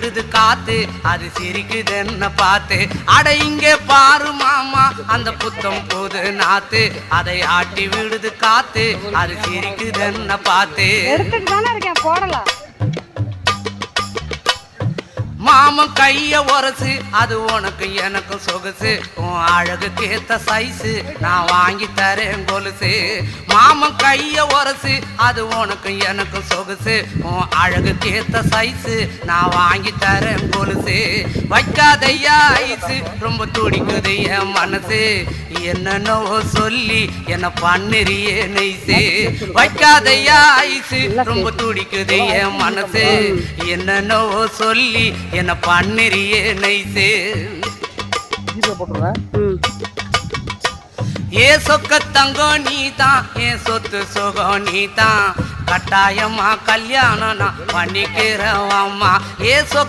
விடுது காத்து அது சிரிக்குது என்ன பார்த்து. அட இங்கே பாரு மாமா அந்த புத்தம் புது நாத்து அதை ஆட்டி விடுது காத்து அது சிரிக்குது என்ன பார்த்து. போடலாம் மாமன் கைய உரசு அது உனக்கு எனக்கு சொகுசு உன் அழகுக்கு ஏத்த சைஸு நான் வாங்கி தரேன் கொலுசு. மாமன் கைய உரசு அது உனக்கு எனக்கு சொகுசு உன் அழகுக்கு ஏத்த சைஸு நான் வாங்கி தரேன் கொலுசு. வைக்காதையா ஐசு ரொம்ப துடிக்குது என் மனசு என்னன்னோ சொல்லி என்ன பண்ணுறியே நெய்சு. வைக்காதையா ஐசு ரொம்ப துடிக்குது என் மனசு என்னன்னோ சொல்லி என்ன பண்ணுறியே நைசு. ஏ சொக்க தங்கம் நீதான் என் சொத்து சுகம் நீதான் கட்டாயமா கல்யாணம் நான் பண்ணிக்கிறேன் அம்மா. ஏ சொக்க